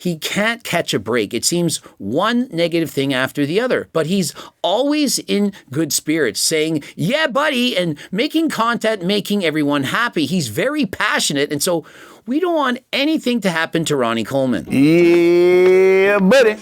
he can't catch a break. It seems one negative thing after the other, but he's always in good spirits, saying, yeah, buddy, and making content, making everyone happy. He's very passionate, and so we don't want anything to happen to Ronnie Coleman. Yeah, buddy.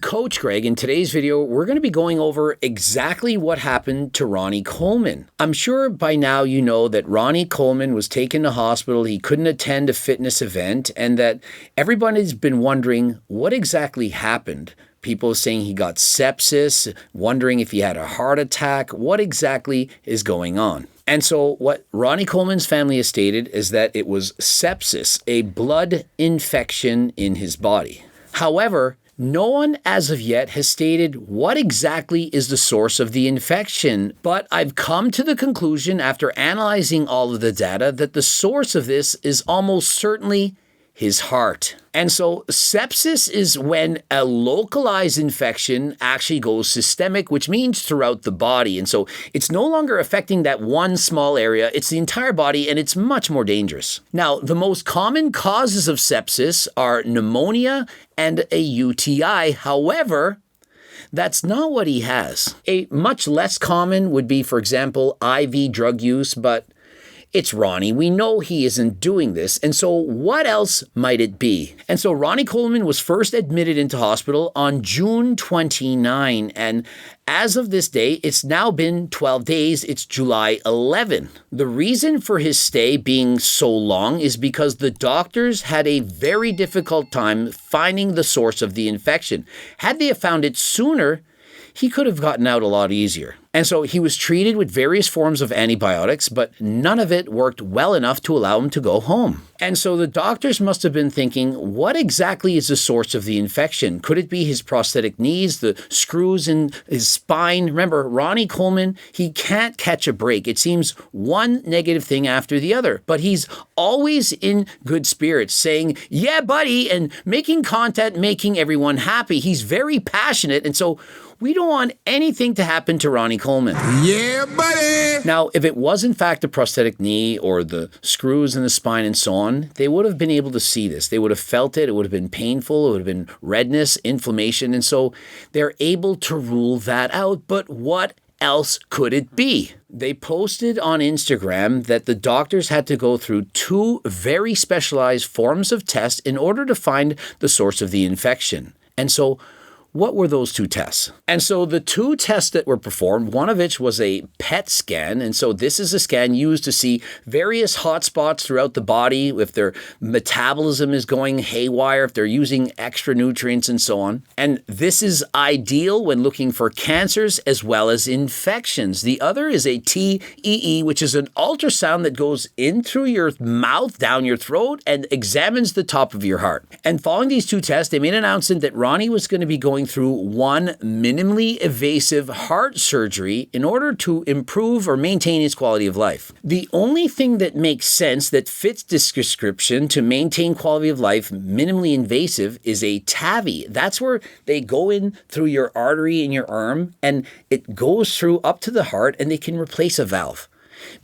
Coach Greg, in today's video, we're going to be going over exactly what happened to Ronnie Coleman. I'm sure by now you know that Ronnie Coleman was taken to hospital. He couldn't attend a fitness event, and that everybody's been wondering what exactly happened. People saying he got sepsis, wondering if he had a heart attack. What exactly is going on? And so what Ronnie Coleman's family has stated is that it was sepsis, a blood infection in his body. However, no one as of yet has stated what exactly is the source of the infection, but I've come to the conclusion after analyzing all of the data that the source of this is almost certainly his heart. And so sepsis is when a localized infection actually goes systemic, which means throughout the body. And so it's no longer affecting that one small area, it's the entire body, and it's much more dangerous. Now, the most common causes of sepsis are pneumonia and a UTI. However, that's not what he has. A much less common would be, for example, IV drug use, but it's Ronnie. We know he isn't doing this. And so what else might it be? And so Ronnie Coleman was first admitted into hospital on June 29. And as of this day, it's now been 12 days. It's July 11. The reason for his stay being so long is because the doctors had a very difficult time finding the source of the infection. Had they found it sooner, he could have gotten out a lot easier. And so he was treated with various forms of antibiotics, but none of it worked well enough to allow him to go home. And so the doctors must have been thinking, what exactly is the source of the infection? Could it be his prosthetic knees, the screws in his spine? Remember, Ronnie Coleman, he can't catch a break. It seems one negative thing after the other, but he's always in good spirits, saying, yeah, buddy, and making content, making everyone happy. He's very passionate, and so we don't want anything to happen to Ronnie Coleman. Yeah, buddy. Now, if it was in fact a prosthetic knee or the screws in the spine and so on, they would have been able to see this. They would have felt it. It would have been painful. It would have been redness, inflammation. And so they're able to rule that out. But what else could it be? They posted on Instagram that the doctors had to go through two very specialized forms of tests in order to find the source of the infection. And so what were those two tests? And so the two tests that were performed, one of which was a PET scan. And so this is a scan used to see various hot spots throughout the body, if their metabolism is going haywire, if they're using extra nutrients and so on. And this is ideal when looking for cancers as well as infections. The other is a TEE, which is an ultrasound that goes in through your mouth, down your throat, and examines the top of your heart. And following these two tests, they made an announcement that Ronnie was going to be going through one minimally invasive heart surgery in order to improve or maintain his quality of life. The only thing that makes sense that fits this description to maintain quality of life, minimally invasive, is a TAVI. That's where they go in through your artery in your arm and it goes through up to the heart and they can replace a valve.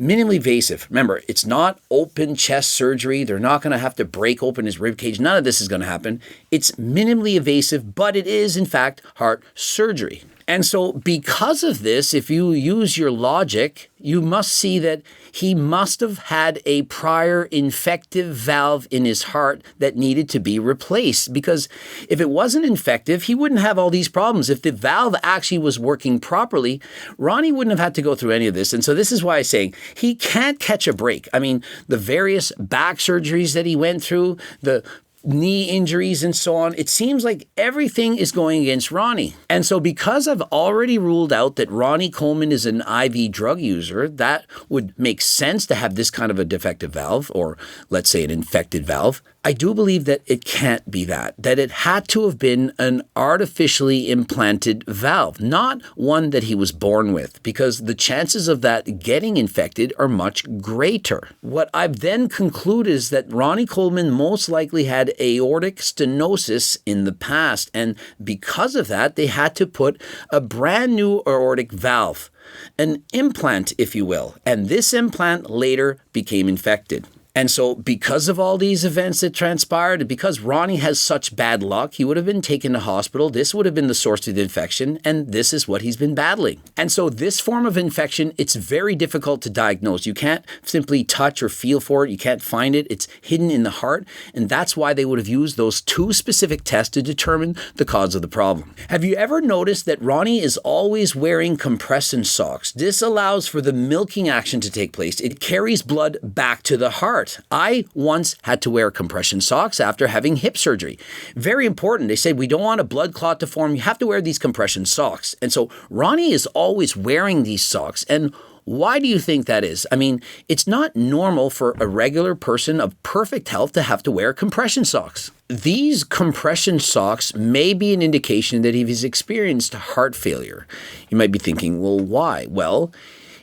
Minimally invasive. Remember, it's not open chest surgery. They're not going to have to break open his rib cage. None of this is going to happen. It's minimally invasive, but it is, in fact, heart surgery. And so because of this, if you use your logic, you must see that he must have had a prior infective valve in his heart that needed to be replaced. Because if it wasn't infective, he wouldn't have all these problems. If the valve actually was working properly, Ronnie wouldn't have had to go through any of this. And so this is why I'm saying he can't catch a break. I mean, the various back surgeries that he went through, the knee injuries and so on, it seems like everything is going against Ronnie. And so because I've already ruled out that Ronnie Coleman is an IV drug user, that would make sense to have this kind of a defective valve, or let's say an infected valve. I do believe that it can't be that it had to have been an artificially implanted valve, not one that he was born with, because the chances of that getting infected are much greater. What I've then concluded is that Ronnie Coleman most likely had aortic stenosis in the past, and because of that, they had to put a brand new aortic valve, an implant, if you will, and this implant later became infected. And so because of all these events that transpired, because Ronnie has such bad luck, he would have been taken to hospital. This would have been the source of the infection, and this is what he's been battling. And so this form of infection, it's very difficult to diagnose. You can't simply touch or feel for it. You can't find it. It's hidden in the heart, and that's why they would have used those two specific tests to determine the cause of the problem. Have you ever noticed that Ronnie is always wearing compression socks? This allows for the milking action to take place. It carries blood back to the heart. I once had to wear compression socks after having hip surgery. Very important. They said we don't want a blood clot to form. You have to wear these compression socks. And so Ronnie is always wearing these socks. And why do you think that is? I mean, it's not normal for a regular person of perfect health to have to wear compression socks. These compression socks may be an indication that he's experienced heart failure. You might be thinking, well, why? Well,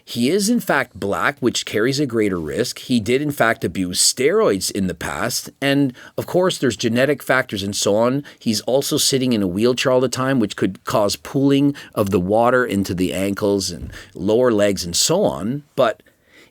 he is in fact black, which carries a greater risk. He did in fact abuse steroids in the past. And of course, there's genetic factors and so on. He's also sitting in a wheelchair all the time, which could cause pooling of the water into the ankles and lower legs and so on. But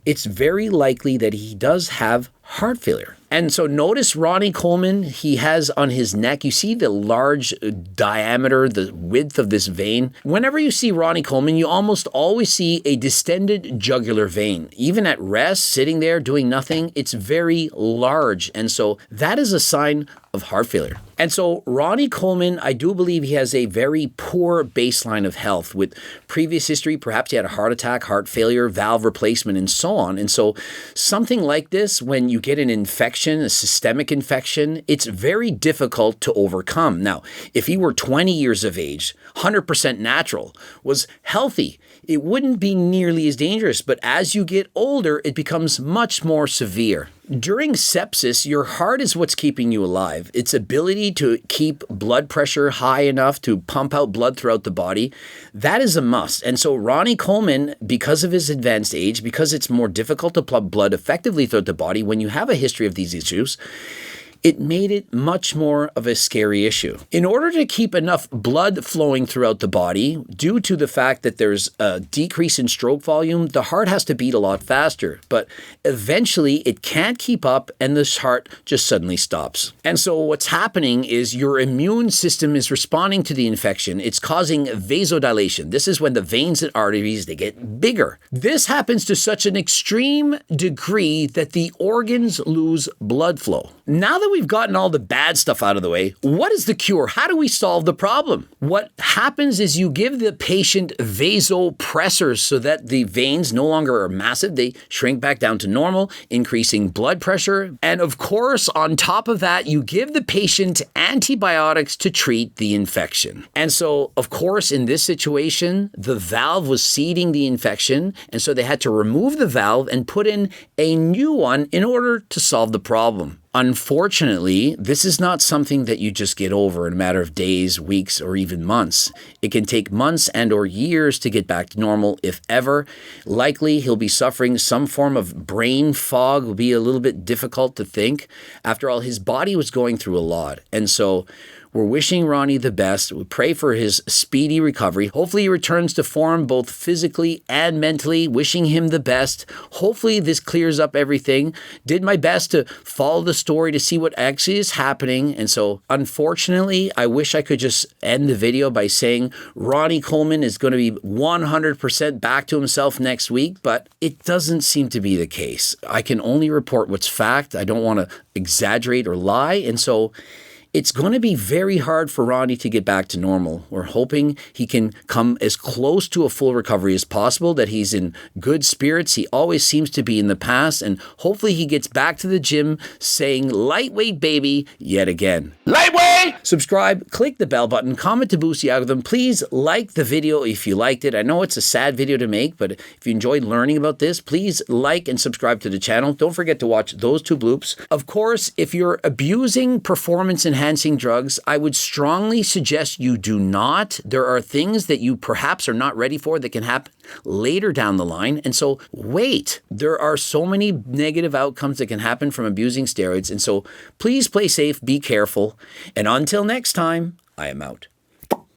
it's very likely that he does have heart failure. And so notice Ronnie Coleman, he has on his neck, you see the large diameter, the width of this vein. Whenever you see Ronnie Coleman, you almost always see a distended jugular vein. Even at rest, sitting there doing nothing, it's very large. And so that is a sign of heart failure. And so Ronnie Coleman, I do believe he has a very poor baseline of health with previous history. Perhaps he had a heart attack, heart failure, valve replacement, and so on. And so something like this, when you get an infection, a systemic infection, it's very difficult to overcome. Now, if he were 20 years of age, 100% natural, was healthy, it wouldn't be nearly as dangerous. But as you get older, it becomes much more severe. During sepsis, your heart is what's keeping you alive. Its ability to keep blood pressure high enough to pump out blood throughout the body, that is a must. And so Ronnie Coleman, because of his advanced age, because it's more difficult to pump blood effectively throughout the body when you have a history of these issues, it made it much more of a scary issue. In order to keep enough blood flowing throughout the body, due to the fact that there's a decrease in stroke volume, the heart has to beat a lot faster. But eventually it can't keep up and the heart just suddenly stops. And so what's happening is your immune system is responding to the infection. It's causing vasodilation. This is when the veins and arteries, they get bigger. This happens to such an extreme degree that the organs lose blood flow. Now that we've gotten all the bad stuff out of the way, what is the cure? How do we solve the problem? What happens is you give the patient vasopressors so that the veins no longer are massive. They shrink back down to normal, increasing blood pressure. And of course, on top of that, you give the patient antibiotics to treat the infection. And so, of course, in this situation, the valve was seeding the infection. And so they had to remove the valve and put in a new one in order to solve the problem. Unfortunately, this is not something that you just get over in a matter of days, weeks, or even months. It can take months and or years to get back to normal, if ever. Likely, he'll be suffering some form of brain fog, will be a little bit difficult to think. After all, his body was going through a lot. And so we're wishing Ronnie the best. We pray for his speedy recovery. Hopefully he returns to form both physically and mentally. Wishing him the best. Hopefully this clears up everything. Did my best to follow the story to see what actually is happening. And so unfortunately, I wish I could just end the video by saying Ronnie Coleman is going to be 100% back to himself next week, but it doesn't seem to be the case. I can only report what's fact. I don't want to exaggerate or lie. And so it's going to be very hard for Ronnie to get back to normal. We're hoping he can come as close to a full recovery as possible, that he's in good spirits. He always seems to be in the past, and hopefully he gets back to the gym saying lightweight baby yet again. Lightweight! Subscribe, click the bell button, comment to boost the algorithm. Please like the video if you liked it. I know it's a sad video to make, but if you enjoyed learning about this, please like and subscribe to the channel. Don't forget to watch those two bloops. Of course, if you're abusing performance enhancing drugs, I would strongly suggest you do not. There are things that you perhaps are not ready for that can happen later down the line. And so wait, there are so many negative outcomes that can happen from abusing steroids. And so please play safe, be careful. And until next time, I am out.